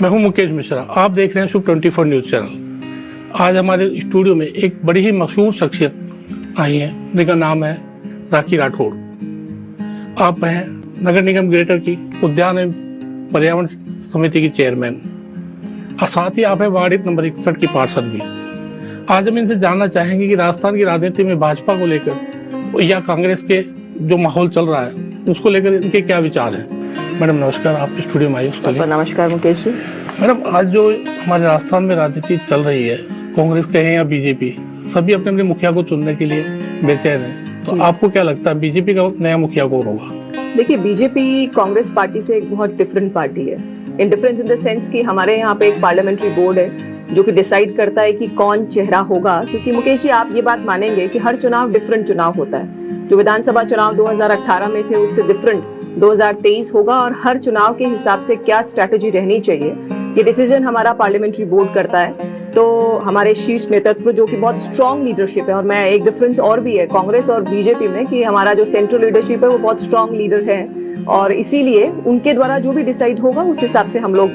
मैं हूं मुकेश मिश्रा। आप देख रहे हैं शुभ 24 न्यूज़ चैनल। आज हमारे स्टूडियो में एक बड़ी ही मशहूर शख्सियत आई है जिनका नाम है राखी राठौड़। आप हैं नगर निगम ग्रेटर की उद्यान एवं पर्यावरण समिति की चेयरमैन और साथ ही आप हैं वार्ड नंबर 61 की पार्षद भी। आज हम इनसे जानना चाहेंगे कि राजस्थान की राजनीति में भाजपा को लेकर या कांग्रेस के जो माहौल चल रहा है उसको लेकर इनके क्या विचार हैं। मैडम नमस्कार, आप स्टूडियो में आइए उसके लिए। नमस्कार मुकेश जी। मैडम, आज जो हमारे राजस्थान में राजनीति चल रही है, कांग्रेस कहें या बीजेपी, सभी अपने अपने मुखिया को चुनने के लिए बेचैन है। तो आपको क्या लगता है बीजेपी का नया मुखिया कौन होगा? देखिए, बीजेपी कांग्रेस पार्टी से एक बहुत डिफरेंट पार्टी है। In difference in the sense कि हमारे यहाँ पे एक पार्लियामेंट्री बोर्ड है जो कि डिसाइड करता है कि कौन चेहरा होगा। क्योंकि मुकेश जी, आप ये बात मानेंगे कि हर चुनाव डिफरेंट चुनाव होता है। जो विधानसभा चुनाव 2018 में थे उससे डिफरेंट 2023 होगा, और हर चुनाव के हिसाब से क्या स्ट्रैटेजी रहनी चाहिए ये डिसीजन हमारा पार्लियामेंट्री बोर्ड करता है। तो हमारे शीर्ष नेतृत्व जो कि बहुत स्ट्रॉन्ग लीडरशिप है, और मैं एक डिफरेंस और भी है कांग्रेस और बीजेपी में कि हमारा जो सेंट्रल लीडरशिप है वो बहुत स्ट्रॉन्ग लीडर है, और इसीलिए उनके द्वारा जो भी डिसाइड होगा उस हिसाब से हम लोग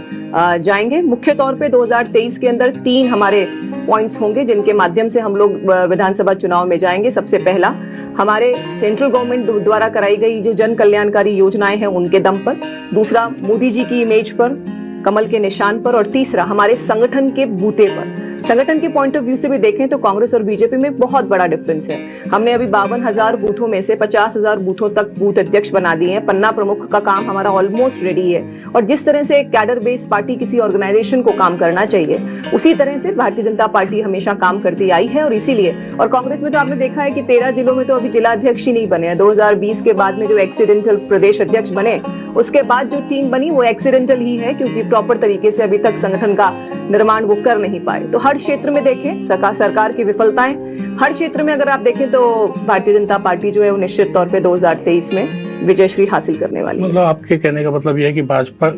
जाएंगे। मुख्य तौर पे 2023 के अंदर 3 हमारे पॉइंट्स होंगे जिनके माध्यम से हम लोग विधानसभा चुनाव में जाएंगे। सबसे पहला, हमारे सेंट्रल गवर्नमेंट द्वारा कराई गई जो जन कल्याणकारी योजनाएं हैं उनके दम पर। दूसरा, मोदी जी की इमेज पर, कमल के निशान पर। और तीसरा, हमारे संगठन के बूते पर। संगठन के पॉइंट ऑफ व्यू से भी देखें तो कांग्रेस और बीजेपी में बहुत बड़ा डिफरेंस है। हमने अभी 52,000 बूथों में से 50,000 बूथों तक बूथ अध्यक्ष बना दिए हैं। पन्ना प्रमुख का काम हमारा ऑलमोस्ट रेडी है। और जिस तरह से एक कैडर बेस्ड पार्टी किसी ऑर्गेनाइजेशन को काम करना चाहिए, उसी तरह से भारतीय जनता पार्टी हमेशा काम करती आई है। और इसीलिए, और कांग्रेस में तो आपने देखा है कि 13 जिलों में तो अभी जिला अध्यक्ष ही नहीं बने हैं। 2020 के बाद में जो एक्सीडेंटल प्रदेश अध्यक्ष बने, उसके बाद जो टीम बनी वो एक्सीडेंटल ही है, क्योंकि प्रॉपर तरीके से अभी तक संगठन का निर्माण वो कर नहीं पाए। तो हर क्षेत्र में देखें सरकार की विफलताएं, हर क्षेत्र में अगर आप देखें तो भारतीय जनता पार्टी जो है वो निश्चित तौर पे 2023 में विजयश्री हासिल करने वाली है। मतलब आपके कहने का मतलब यह है कि भाजपा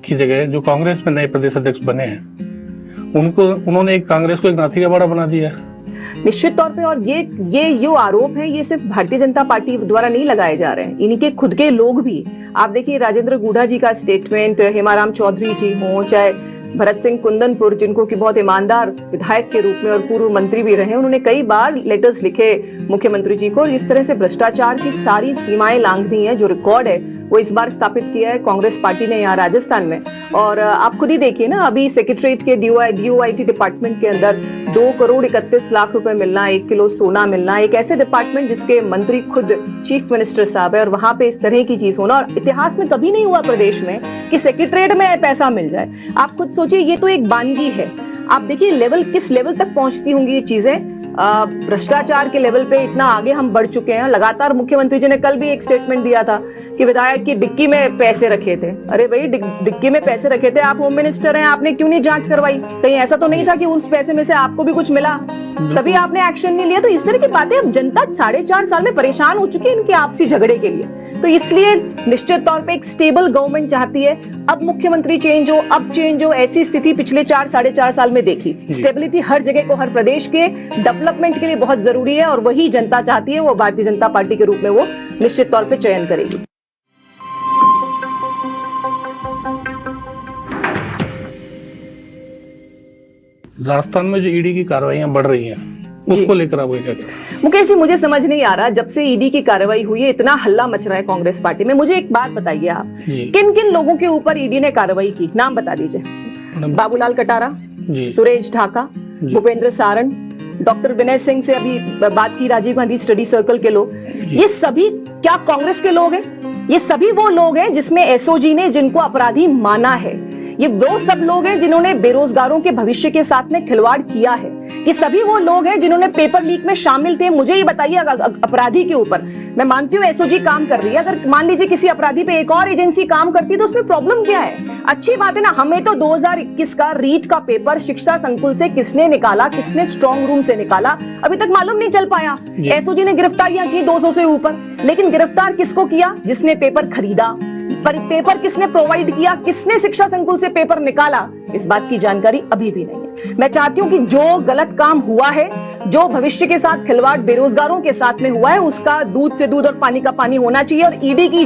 की जगह जो कांग्रेस में नए प्रदेश अध्यक्ष बने हैं उन्होंने कांग्रेस को एक नाथी का बाड़ा बना दिया है निश्चित तौर पे। और ये जो आरोप है ये सिर्फ भारतीय जनता पार्टी द्वारा नहीं लगाए जा रहे हैं, इनके खुद के लोग भी। आप देखिए राजेंद्र गुढ़ा जी का स्टेटमेंट, हेमाराम चौधरी जी हों, चाहे भरत सिंह कुंदनपुर जिनको कि बहुत ईमानदार विधायक के रूप में और पूर्व मंत्री भी रहे, उन्होंने कई बार लेटर्स लिखे मुख्यमंत्री जी को। और इस तरह से भ्रष्टाचार की सारी सीमाएं लांघ दी हैं। जो रिकॉर्ड है वो इस बार स्थापित किया है कांग्रेस पार्टी ने यहाँ राजस्थान में। और आप खुद ही देखिए ना, अभी सेक्रेटरीट के DOIT डिपार्टमेंट के अंदर 2,31,00,000 रुपए मिलना, 1 किलो सोना मिलना, एक ऐसे डिपार्टमेंट जिसके मंत्री खुद चीफ मिनिस्टर साहब है, और वहां पे इस तरह की चीज होना। और इतिहास में कभी नहीं हुआ प्रदेश में कि सेक्रेटरीट में पैसा मिल जाए। आप खुद सोचिए, ये तो एक वानगी है। आप देखिए लेवल किस लेवल तक पहुंचती होंगी ये चीजें। भ्रष्टाचार के लेवल पे इतना आगे हम बढ़ चुके हैं। लगातार मुख्यमंत्री जी ने कल भी एक स्टेटमेंट दिया था कि विधायक की डिक्की में पैसे रखे थे। अरे भाई, डिक्की में पैसे रखे थे, आप होम मिनिस्टर हैं, आपने क्यों नहीं जांच करवाई? कहीं ऐसा तो नहीं था कि उस पैसे में से आपको भी कुछ मिला, तभी आपने एक्शन नहीं लिया? तो इस तरह की बातें, अब जनता 4.5 साल में परेशान हो चुकी है इनके आपसी झगड़े के लिए। तो इसलिए निश्चित तौर पे एक स्टेबल गवर्नमेंट चाहती है। अब मुख्यमंत्री चेंज हो, अब चेंज हो, ऐसी स्थिति पिछले 4-4.5 साल में देखी। स्टेबिलिटी हर जगह को, हर प्रदेश के डेवलपमेंट के लिए बहुत जरूरी है, और वही जनता चाहती है। वो भारतीय जनता पार्टी के रूप में वो निश्चित तौर पे चयन करेगी। राजस्थान में जो ईडी की कार्रवाइयां बढ़ रही हैं उसको लेकर आप क्या? मुकेश जी, मुझे समझ नहीं आ रहा, जब से ईडी की कार्रवाई हुई है इतना हल्ला मच रहा है कांग्रेस पार्टी में। मुझे एक बात बताइए, आप किन किन लोगों के ऊपर ईडी ने कार्रवाई की? नाम बता दीजिए। बाबूलाल कटारा, सुरेश ढाका, भूपेंद्र सारण, डॉक्टर विनय सिंह से अभी बात की, राजीव गांधी स्टडी सर्कल के लोग। ये सभी क्या कांग्रेस के लोग हैं? ये सभी वो लोग हैं जिसमें एसओजी ने जिनको अपराधी माना है। ये वो सब लोग हैं जिन्होंने बेरोजगारों के भविष्य के साथ में खिलवाड़ किया है। ये सभी वो लोग हैं जिन्होंने पेपर लीक में शामिल थे। मुझे ये बताइए, अपराधी के ऊपर मैं मानती हूँ एसओजी काम कर रही है, अगर मान लीजिए किसी अपराधी पे एक और एजेंसी काम करती है तो उसमें प्रॉब्लम क्या है? अच्छी बात है ना। हमें तो 2021 का रीट का पेपर शिक्षा संकुल से किसने निकाला, किसने स्ट्रॉन्ग रूम से निकाला, अभी तक मालूम नहीं चल पाया। एसओजी ने गिरफ्तारियां की 200 से ऊपर, लेकिन गिरफ्तार किसको किया? जिसने पेपर खरीदा। पेपर किसने प्रोवाइड किया, किसने शिक्षा संकुल से पेपर निकाला, इस बात की जानकारी अभी भी नहीं है। मैं चाहती हूं कि जो गलत काम हुआ है, जो भविष्य के साथ खिलवाड़ बेरोजगारों के साथ में हुआ है, उसका दूध से दूध और पानी का पानी होना चाहिए। और ईडी की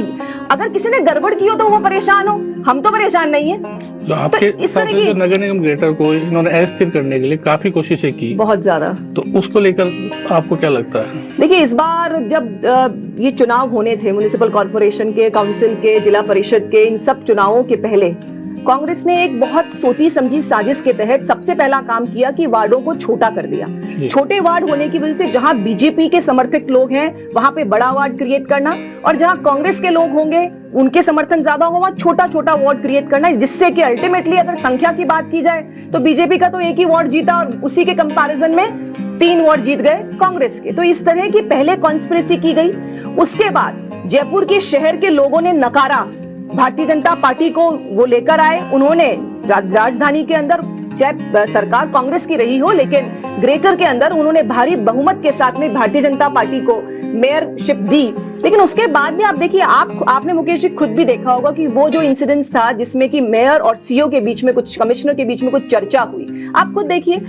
अगर किसी ने गड़बड़ की हो तो वो परेशान हो, हम तो परेशान नहीं है। जो आपके इस तरह की जो नगर निगम ग्रेटर को इन्होंने अस्थिर करने के लिए काफी कोशिशें की, बहुत ज्यादा, तो उसको लेकर आपको क्या लगता है? देखिए इस बार जब ये चुनाव होने थे म्युनिसिपल कॉर्पोरेशन के, काउंसिल के, जिला परिषद के, इन सब चुनावों के पहले कांग्रेस ने एक बहुत सोची समझी साजिश के तहत सबसे पहला काम किया कि वार्डों को छोटा कर दिया। छोटे वार्ड होने की वजह से जहां बीजेपी के समर्थक लोग हैं वहां पे बड़ा वार्ड क्रिएट करना, और जहां कांग्रेस के लोग होंगे उनके समर्थन ज्यादा होगा वहां छोटा छोटा वार्ड क्रिएट करना, जिससे कि अल्टीमेटली अगर संख्या की बात की जाए तो बीजेपी का तो एक ही वार्ड जीता और उसी के कंपैरिजन में 3 वार्ड जीत गए कांग्रेस के। तो इस तरह की पहले कॉन्स्पिरेसी की गई। उसके बाद जयपुर के शहर के लोगों ने नकारा, भारतीय जनता पार्टी को वो लेकर आए। उन्होंने राजधानी के अंदर चाहे सरकार कांग्रेस की रही हो, लेकिन ग्रेटर के अंदर उन्होंने भारी बहुमत के साथ में भारतीय जनता पार्टी को मेयरशिप दी। लेकिन उसके बाद में आप देखिए, आपने मुकेश जी खुद भी देखा होगा कि वो जो इंसिडेंस था जिसमें कि मेयर और सीओ के बीच में कुछ, कमिश्नर के बीच में कुछ चर्चा हुई, आप खुद देखिए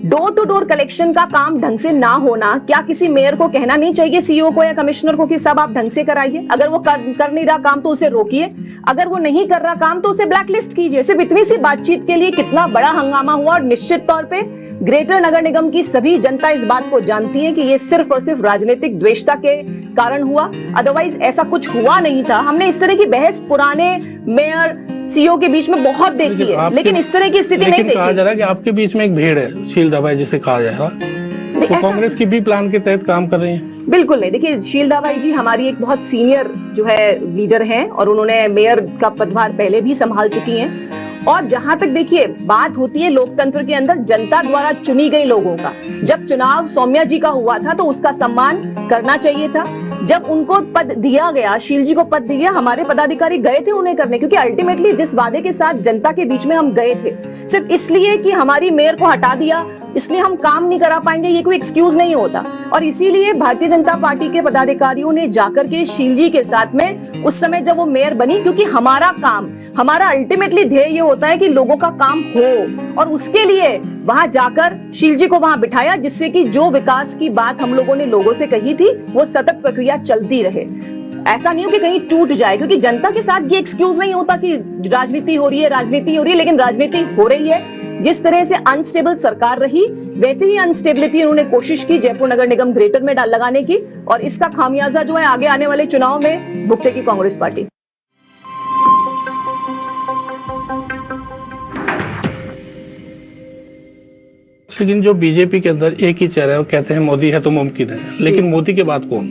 डोर टू डोर कलेक्शन का काम ढंग से ना होना, क्या किसी मेयर को कहना नहीं चाहिए सीईओ को या कमिश्नर को कि सब आप ढंग से कराइए? अगर वो कर नहीं रहा काम तो उसे रोकिए, अगर वो नहीं कर रहा काम तो उसे ब्लैकलिस्ट कीजिए। सिर्फ इतनी सी बातचीत के लिए कितना बड़ा हंगामा हुआ, और निश्चित तौर पे ग्रेटर नगर निगम की सभी जनता इस बात को जानती है कि ये सिर्फ और सिर्फ राजनीतिक द्वेषता के कारण हुआ, अदरवाइज ऐसा कुछ हुआ नहीं था। हमने इस तरह की बहस पुराने मेयर सीईओ के बीच में बहुत देखी है, लेकिन इस तरह की स्थिति नहीं देखी। कहा जा रहा है कि आपके बीच में एक भीड़ है, शील दवाई जिसे कहा जा रहा है, तो कांग्रेस की भी प्लान के तहत काम कर रही है? बिल्कुल नहीं। देखिए शील दाबाई जी हमारी एक बहुत सीनियर जो है लीडर हैं, और उन्होंने मेयर का पदभार पहले भी संभाल चुकी हैं। और जहां तक देखिए बात होती है लोकतंत्र के अंदर जनता द्वारा चुनी गई लोगों का, जब चुनाव सौम्या जी का हुआ था तो उसका सम्मान करना चाहिए था। जब उनको पद दिया गया, शील जी को पद दिया, हमारे पदाधिकारी गए थे उन्हें करने, क्योंकि अल्टीमेटली जिस वादे के साथ जनता के बीच में हम गए थे, सिर्फ इसलिए कि हमारी मेयर को हटा दिया इसलिए हम काम नहीं करा पाएंगे, ये कोई एक्सक्यूज नहीं होता। और इसीलिए भारतीय जनता पार्टी के पदाधिकारियों ने जाकर के शील जी के साथ में उस समय जब वो मेयर बनी, क्योंकि हमारा काम, हमारा अल्टीमेटली ध्येय ये होता है कि लोगों का काम हो, और उसके लिए वहां जाकर शील जी को वहां बिठाया, जिससे कि जो विकास की बात हम लोगों ने लोगों से कही थी वो सतत प्रक्रिया चलती रहे। ऐसा नहीं हो कि कहीं टूट जाए, क्योंकि जनता के साथ ये एक्सक्यूज नहीं होता कि राजनीति हो रही है, राजनीति हो रही है, लेकिन राजनीति हो रही है। जिस तरह से अनस्टेबल सरकार रही, वैसे ही अनस्टेबिलिटी उन्होंने कोशिश की जयपुर नगर निगम ग्रेटर में लगाने की, और इसका खामियाजा जो है आगे आने वाले चुनाव में भुगतेगी कांग्रेस पार्टी। लेकिन जो बीजेपी के अंदर एक ही चेहरा है, वो कहते हैं मोदी है तो मुमकिन है, लेकिन मोदी के बाद कौन?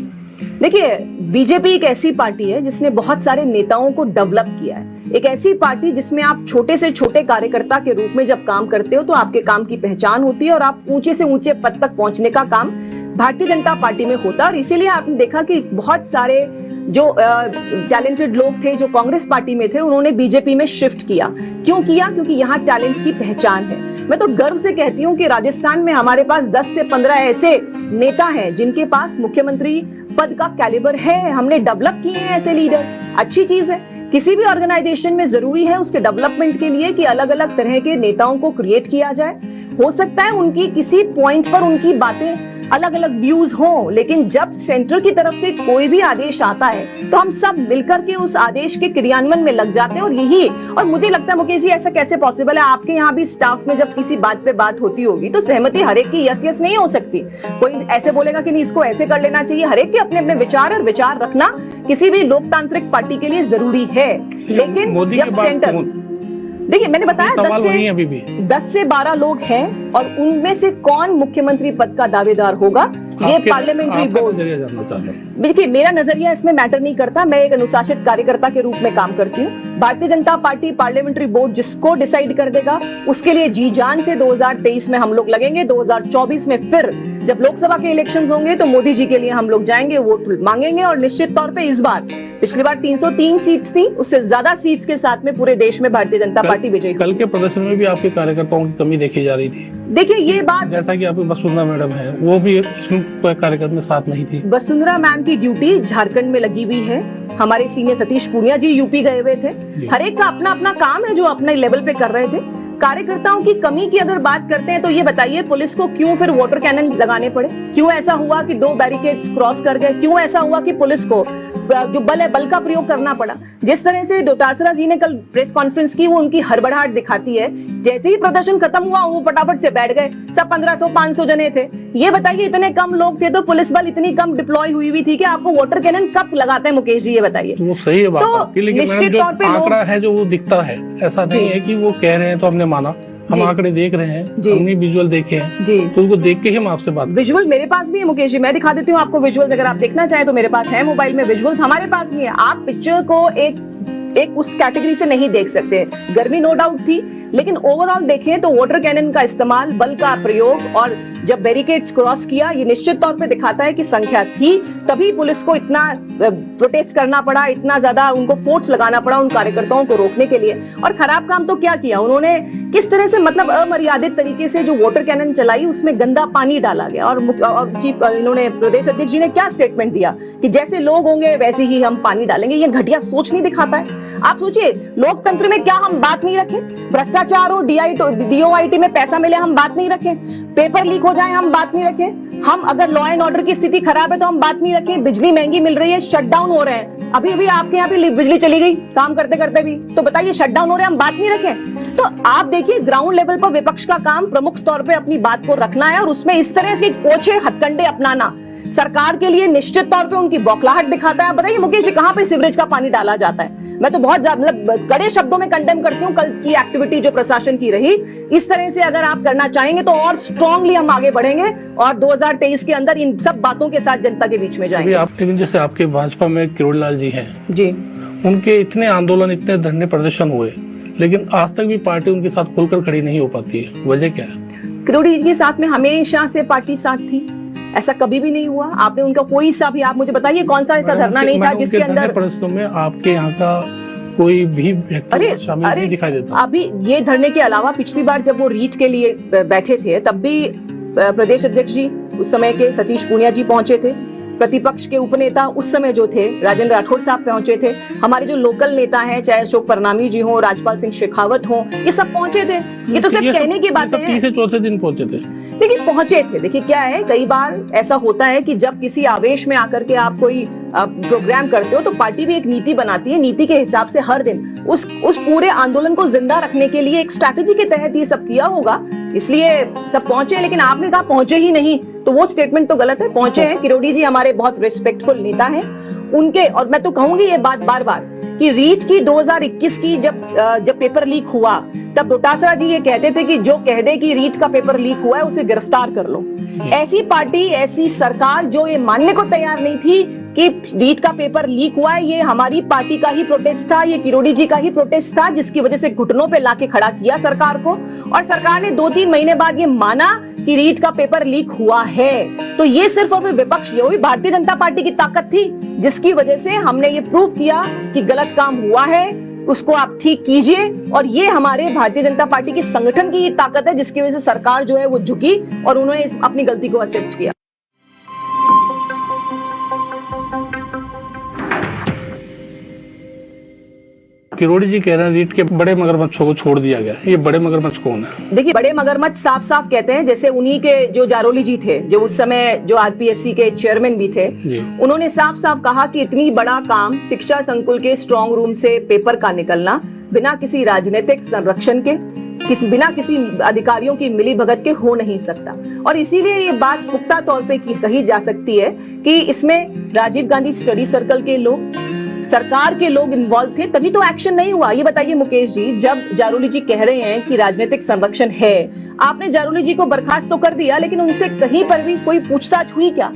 देखिए बीजेपी एक ऐसी पार्टी है जिसने बहुत सारे नेताओं को डेवलप किया है, एक ऐसी पार्टी जिसमें आप छोटे से छोटे कार्यकर्ता के रूप में जब काम करते हो तो आपके काम की पहचान होती है, और आप ऊंचे से ऊंचे पद तक पहुंचने का काम भारतीय जनता पार्टी में होता है। और इसीलिए आपने देखा कि बहुत सारे जो टैलेंटेड लोग थे जो कांग्रेस पार्टी में थे, उन्होंने बीजेपी में शिफ्ट किया। क्यों किया? क्योंकि यहाँ टैलेंट की पहचान है। मैं तो गर्व से कहती हूँ कि राजस्थान में हमारे पास 10 से 15 ऐसे नेता हैं जिनके पास मुख्यमंत्री पद का कैलिबर है। हमने डेवलप किए हैं ऐसे लीडर्स, अच्छी चीज है। किसी भी ऑर्गेनाइजेशन में जरूरी है उसके डेवलपमेंट के लिए कि अलग अलग तरह के नेताओं को क्रिएट किया जाए। हो सकता है उनकी किसी पॉइंट पर उनकी बातें अलग अलग व्यूज हों, लेकिन जब सेंटर की तरफ से कोई भी आदेश आता है तो हम सब मिलकर के उस आदेश के क्रियान्वयन में लग जाते हैं। और मुझे लगता है मुकेश जी, ऐसा कैसे पॉसिबल है? आपके यहाँ भी स्टाफ में जब किसी बात पे बात होती होगी तो सहमति हर एक की यस यस नहीं हो सकती। कोई ऐसे बोलेगा कि नहीं इसको ऐसे कर लेना चाहिए। हर एक के अपने अपने विचार और विचार रखना किसी भी लोकतांत्रिक पार्टी के लिए जरूरी है। लेकिन जब सेंटर, देखिए मैंने बताया 10 से 12 लोग हैं, और उनमें से कौन मुख्यमंत्री पद का दावेदार होगा ये पार्लियामेंट्री बोर्ड। देखिए मेरा नजरिया इसमें मैटर नहीं करता, मैं एक अनुशासित कार्यकर्ता के रूप में काम करती हूँ। Bharatiya Janata party parliamentary board जिसको डिसाइड कर देगा उसके लिए जी जान से 2023 में हम लोग लगेंगे। 2024 में फिर जब लोकसभा के इलेक्शंस होंगे तो मोदी जी के लिए हम लोग जाएंगे, वोट मांगेंगे, और निश्चित तौर पे इस बार, पिछली बार 303 सीट्स थी, उससे ज्यादा सीट्स के साथ में पूरे देश में भारतीय जनता पार्टी विजयी। कल के प्रदर्शन में भी आपके कार्यकर्ताओं की कमी देखी जा रही थी। देखिए ये बात, जैसा कि आपकी वसुंधरा मैडम है, वो भी इसमें कार्यक्रम में साथ नहीं थी। वसुंधरा मैम की ड्यूटी झारखंड में लगी हुई है, हमारे सीनियर सतीश पूनिया जी यूपी गए हुए थे। हर एक का अपना अपना काम है जो अपने लेवल पे कर रहे थे। कार्यकर्ताओं की कमी की अगर बात करते हैं तो ये बताइए पुलिस को क्यों फिर वाटर कैनन लगाने पड़े? क्यों ऐसा हुआ कि 2 बैरिकेड्स क्रॉस कर गए? क्यों ऐसा हुआ कि पुलिस को जो बल है बल का प्रयोग करना पड़ा? जिस तरह से डोटासरा जी ने कल प्रेस कॉन्फ्रेंस की, वो उनकी हड़बड़ाहट दिखाती है। जैसे ही प्रदर्शन खत्म हुआ वो फटाफट से बैठ गए, सब 1500-500 जने थे। ये बताइए इतने कम लोग थे तो पुलिस बल इतनी कम डिप्लॉय हुई थी कि आपको वाटर कैनन कब लगाते हैं मुकेश जी, ये बताइए। वो सही है बात तो आपकी, लेकिन निश्चित जो तौर पे आंकड़ा है जो वो दिखता है, ऐसा नहीं है कि वो कह रहे हैं तो हमने माना। हम आंकड़े देख रहे हैं, हमने विजुअल देखे हैं जी, तो उनको देख के ही हम आपसे बात। विजुअल मेरे पास भी है मुकेश जी, मैं दिखा देती हूँ आपको विजुअल्स, अगर आप देखना चाहें तो मेरे पास है मोबाइल में विजुअल्स, हमारे पास भी है। आप पिक्चर को एक उस कैटेगरी से नहीं देख सकते। गर्मी नो डाउट थी, लेकिन ओवरऑल देखें तो वाटर कैनन का इस्तेमाल, बल का प्रयोग, और जब बैरिकेड्स क्रॉस किया, ये निश्चित तौर पे दिखाता है कि संख्या थी, तभी पुलिस को इतना प्रोटेस्ट करना पड़ा, इतना ज्यादा उनको फोर्स लगाना पड़ा उन कार्यकर्ताओं को रोकने के लिए। और खराब काम तो क्या किया उन्होंने, किस तरह से मतलब अमर्यादित तरीके से जो वाटर कैनन चलाई उसमें गंदा पानी डाला गया। और चीफ इन्होंने प्रदेश अध्यक्ष जी ने क्या स्टेटमेंट दिया कि जैसे लोग होंगे वैसे ही हम पानी डालेंगे। ये घटिया सोच नहीं दिखाता है? आप सोचिए, लोकतंत्र में क्या हम बात नहीं रखें? भ्रष्टाचार और DOIT में पैसा मिले हम बात नहीं रखें? पेपर लीक हो जाए हम बात नहीं रखें? हम अगर लॉ एंड ऑर्डर की स्थिति खराब है तो हम बात नहीं रखें? बिजली महंगी मिल रही है, शटडाउन हो रहे हैं, अभी अभी आपके यहाँ भी बिजली चली गई काम करते करते भी, तो बताइए शटडाउन हो रहे हैं, हम बात नहीं रखें? तो आप देखिए ग्राउंड लेवल पर विपक्ष का काम प्रमुख तौर पे अपनी बात को रखना है, और उसमें इस तरह के ओछे हथकंडे अपनाना सरकार के लिए निश्चित तौर पे उनकी बौखलाहट दिखाता है। बताइए मुकेश जी, कहां पे सीवरेज का पानी डाला जाता है? मैं तो बहुत मतलब कड़े शब्दों में कंडेम करती हूँ कल की एक्टिविटी जो प्रशासन की रही। इस तरह से अगर आप करना चाहेंगे तो और स्ट्रांगली हम आगे बढ़ेंगे और 2023 के अंदर इन सब बातों के साथ जनता के बीच में जाएंगे। लेकिन जैसे आपके भाजपा में किरोड़ीलाल जी हैं जी, उनके इतने आंदोलन, इतने धरने प्रदर्शन हुए, लेकिन आज तक भी पार्टी उनके साथ खुलकर खड़ी नहीं हो पाती है, वजह क्या है? किरोड़ी जी के साथ में हमेशा से पार्टी साथ थी, ऐसा कभी भी नहीं हुआ। आपने उनका कोई सा भी, आप मुझे बताइए कौन सा ऐसा धरना नहीं था जिसके अंदर प्रदर्शनों में आपके यहाँ का कोई भी व्यक्ति शामिल नहीं दिखाई देता? अभी ये धरने के अलावा पिछली बार जब वो रीच के लिए बैठे थे तब भी प्रदेश अध्यक्ष जी उस समय के सतीश पूनिया जी पहुंचे थे, प्रतिपक्ष के उपनेता उस समय जो थे राजेंद्र राठौड़ साहब पहुंचे थे, हमारे जो लोकल नेता हैं चाहे अशोक परनामी जी हो, राजपाल सिंह शेखावत हो, ये सब पहुंचे थे। ये तो सिर्फ कहने की बातें हैं, तीसरे चौथे दिन पहुंचे थे, लेकिन पहुंचे थे। देखिए क्या है, कई बार ऐसा होता है कि जब किसी आवेश में आकर के आप कोई प्रोग्राम करते हो तो पार्टी भी एक नीति बनाती है, नीति के हिसाब से हर दिन उस पूरे आंदोलन को जिंदा रखने के लिए एक स्ट्रैटेजी के तहत ये सब किया होगा, इसलिए सब पहुंचे। लेकिन आपने कहा पहुंचे ही नहीं, तो वो स्टेटमेंट तो गलत है। पहुंचे हैं, किरोड़ी जी हमारे बहुत रिस्पेक्टफुल नेता हैं उनके, और मैं तो कहूंगी ये बात बार बार कि रीच की 2021 की जब पेपर लीक हुआ तब डोटासरा जी ये कहते थे कि जो कह दे कि रीच का पेपर लीक हुआ है उसे गिरफ्तार कर लो। ऐसी पार्टी, ऐसी सरकार जो ये मानने को तैयार नहीं थी कि रीच का पेपर लीक हुआ है, ये हमारी पार्टी का ही प्रोटेस्ट था, ये किरोड़ी जी का ही प्रोटेस्ट था, जिसकी वजह से घुटनों पे लाके खड़ा किया सरकार को, और सरकार ने 2-3 महीने बाद ये माना कि रीच का पेपर लीक हुआ है। तो ये सिर्फ और सिर्फ विपक्ष, ये भारतीय जनता पार्टी की ताकत थी जिसकी वजह से हमने ये प्रूव किया कि गलत काम हुआ है, उसको आप ठीक कीजिए। और ये हमारे भारतीय जनता पार्टी की संगठन की ताकत है जिसकी वजह से सरकार जो है वो झुकी और उन्होंने अपनी गलती को एक्सेप्ट किया। किरोड़ी जी कह रहे हैं रीट के बड़े मगरमच्छों को छोड़ दिया गया, ये बड़े मगरमच्छ कौन है? देखिए बड़े मगरमच्छ साफ साफ कहते हैं, जैसे उन्हीं के जो जारोली जी थे जो उस समय जो RPSC के चेयरमैन भी थे, उन्होंने साफ साफ कहा कि इतनी बड़ा काम शिक्षा संकुल के स्ट्रांग रूम से पेपर का निकलना बिना किसी राजनीतिक संरक्षण के, बिना किसी अधिकारियों की मिलीभगत के हो नहीं सकता। और इसीलिए ये बात पुख्ता तौर पे कही जा सकती है कि इसमें राजीव गांधी स्टडी सर्कल के लोग, सरकार के लोग इन्वॉल्व थे, तभी तो एक्शन नहीं हुआ। ये बताइए मुकेश जी, जब जारोली जी कह रहे हैं कि राजनीतिक संरक्षण है, आपने जारोली जी को बर्खास्त तो कर दिया, लेकिन उनसे कहीं पर भी कोई पूछताछ हुई क्या?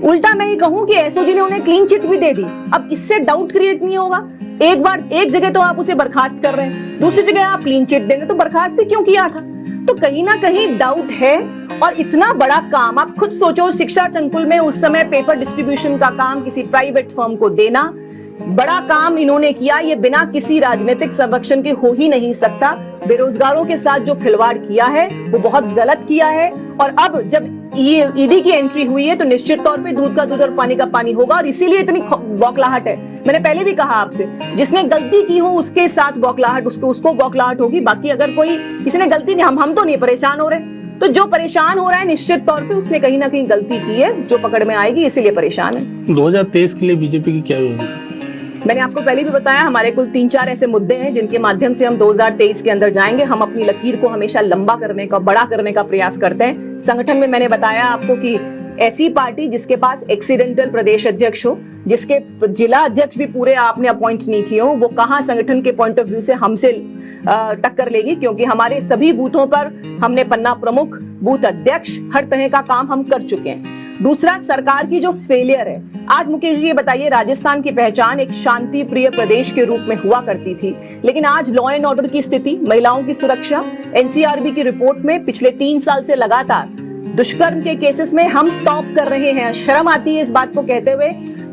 उल्टा मैं ये कहूं कि SOG ने उन्हें क्लीन चिट भी दे दी। अब इससे डाउट क्रिएट नहीं होगा? एक जगह तो आप उसे बर्खास्त कर रहे हैं, दूसरी जगह आप क्लीन चिट दे रहे, तो बर्खास्त ही क्यों किया था? तो कहीं ना कहीं डाउट है। और इतना बड़ा काम आप खुद सोचो, शिक्षा संकुल में उस समय पेपर डिस्ट्रीब्यूशन का काम किसी प्राइवेट फर्म को देना, बड़ा काम इन्होंने किया, ये बिना किसी राजनीतिक संरक्षण के हो ही नहीं सकता। बेरोजगारों के साथ जो खिलवाड़ किया है वो बहुत गलत किया है। और अब जब ईडी की एंट्री हुई है तो निश्चित तौर पे दूध का दूध और पानी का पानी होगा, और इसीलिए इतनी बौखलाहट है। मैंने पहले भी कहा आपसे, जिसने गलती की हो उसके साथ बौखलाहट, उसको बौखलाहट होगी। बाकी अगर कोई किसी ने गलती नहीं, हम तो नहीं परेशान हो रहे। तो जो परेशान हो रहा है निश्चित तौर पे उसने कहीं ना कहीं गलती की है, जो पकड़ में आएगी, इसीलिए परेशान है। 2023 के लिए बीजेपी की क्या योजना है? मैंने आपको पहले भी बताया, हमारे कुल 3-4 ऐसे मुद्दे हैं जिनके माध्यम से हम 2023 के अंदर जाएंगे। हम अपनी लकीर को हमेशा लंबा करने का, बड़ा करने का प्रयास करते हैं। संगठन में मैंने बताया आपको कि ऐसी पार्टी जिसके पास एक्सीडेंटल प्रदेश अध्यक्ष हो, जिसके जिला अध्यक्ष भी पूरे आपने अपॉइंट नहीं किए हो, वो कहाँ संगठन के पॉइंट ऑफ व्यू से हमसे टक्कर लेगी, क्योंकि हमारे सभी बूथों पर हमने पन्ना प्रमुख, बूथ अध्यक्ष, हर तरह का काम हम कर चुके हैं। दूसरा, सरकार की जो फेलियर है। आज मुकेश जी ये बताइए, राजस्थान की पहचान एक शांति प्रिय प्रदेश के रूप में हुआ करती थी, लेकिन आज लॉ एंड ऑर्डर की स्थिति, महिलाओं की सुरक्षा, एनसीआरबी की रिपोर्ट में पिछले 3 साल से लगातार दुष्कर्म के केसेस में हम टॉप कर रहे हैं। शर्म आती है इस बात को कहते हुए,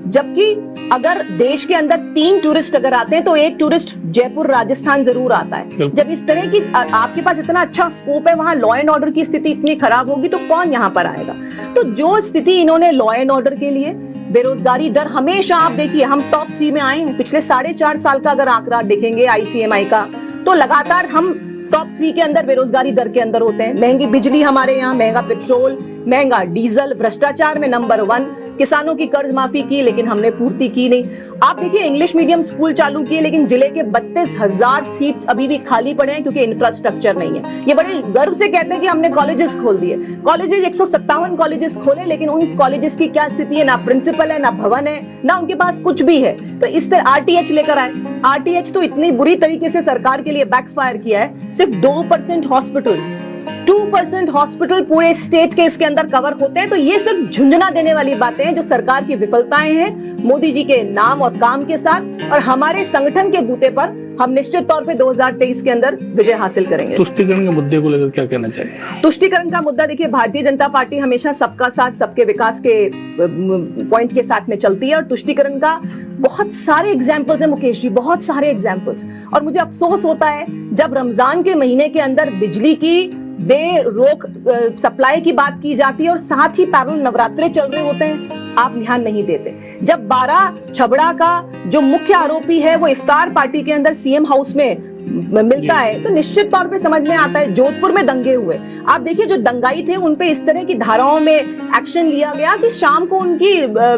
जबकि अगर देश के अंदर 3 टूरिस्ट अगर आते हैं तो 1 टूरिस्ट जयपुर राजस्थान जरूर आता है। जब इस तरह की आपके पास इतना अच्छा स्कोप है, वहां लॉ एंड ऑर्डर की स्थिति इतनी खराब होगी तो कौन यहां पर आएगा। तो जो स्थिति इन्होंने लॉ एंड ऑर्डर के लिए, बेरोजगारी दर हमेशा आप देखिए हम टॉप 3 में आए हैं। पिछले 4.5 साल का अगर आंकड़ा देखेंगे ICMI का, तो लगातार हम टॉप 3 के अंदर बेरोजगारी दर के अंदर होते हैं। महंगी बिजली हमारे यहाँ, महंगा पेट्रोल, महंगा डीजल, भ्रष्टाचार में नंबर 1, किसानों की कर्ज माफी की लेकिन हमने पूर्ति की नहीं। आप देखिए इंग्लिश मीडियम स्कूल चालू किए लेकिन जिले के 32,000 सीट्स अभी भी खाली पड़े हैं क्योंकि इंफ्रास्ट्रक्चर नहीं है। ये बड़े गर्व से कहते हैं कि हमने कॉलेजेस खोल दिए। कॉलेजेस 157 कॉलेजेस खोले, लेकिन उन कॉलेजेस की क्या स्थिति है, ना प्रिंसिपल है, ना भवन है, ना उनके पास कुछ भी है। तो इस तरह RTH लेकर आए। RTH तो इतनी बुरी तरीके से सरकार के लिए बैकफायर किया है। सिर्फ 2% हॉस्पिटल, 2% हॉस्पिटल पूरे स्टेट के इसके अंदर कवर होते हैं। तो ये सिर्फ झुंझुना देने वाली बातें हैं जो सरकार की विफलताएं हैं मोदी जी के नाम और काम के साथ। और हमारे संगठन के बूते पर हम निश्चित तौर पे 2023 के अंदर विजय हासिल करेंगे। तुष्टिकरण के मुद्दे को लेकर क्या कहना चाहिए? तुष्टिकरण का मुद्दा देखिए, भारतीय जनता पार्टी हमेशा सबका साथ, सबके विकास के पॉइंट के साथ में चलती है, और तुष्टिकरण का बहुत सारे एग्जाम्पल्स हैं मुकेश जी, बहुत सारे एग्जाम्पल्स। और मुझे अफसोस होता है जब रमजान के महीने के अंदर बिजली की बेरोक सप्लाई की बात की जाती है और साथ ही पैरेलल नवरात्रे चल रहे होते हैं, आप ध्यान नहीं देते। जब 12 छबड़ा का जो मुख्य आरोपी है वो इफ्तार पार्टी के अंदर CM हाउस में मिलता है, तो निश्चित तौर पे समझ में आता है। जोधपुर में दंगे हुए, आप देखिए जो दंगाई थे उन पे इस तरह की धाराओं में एक्शन लिया गया कि शाम को उनकी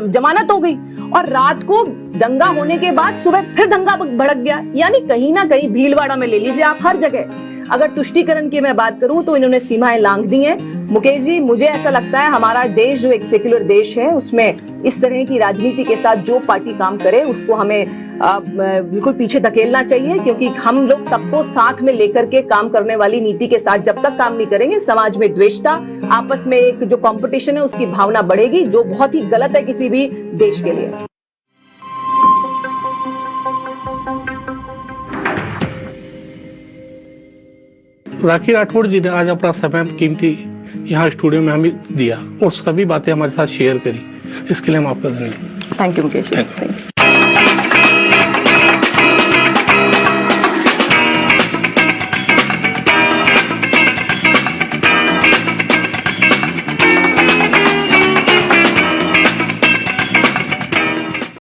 जमानत हो गई, और रात को दंगा होने के बाद सुबह फिर दंगा भड़क गया। यानी कहीं ना कहीं भीलवाड़ा में ले लीजिए आप, हर जगह। अगर तुष्टिकरण की मैं बात करूं तो इन्होंने सीमाएं लांघ दी हैं। मुकेश जी, मुझे ऐसा लगता है हमारा देश जो एक सेक्युलर देश है, उसमें इस तरह की राजनीति के साथ जो पार्टी काम करे उसको हमें बिल्कुल पीछे धकेलना चाहिए, क्योंकि हम लोग सबको साथ में लेकर के काम करने वाली नीति के साथ जब तक काम नहीं करेंगे, समाज में द्वेषता, आपस में एक जो कंपटीशन है उसकी भावना बढ़ेगी, जो बहुत ही गलत है किसी भी देश के लिए। राखी राठौड़ जी ने आज अपना समय कीमती यहाँ स्टूडियो में हमें दिया और सभी बातें हमारे साथ शेयर करी, इसके लिए हम आपका धन्यवाद। Thank you Mukesh.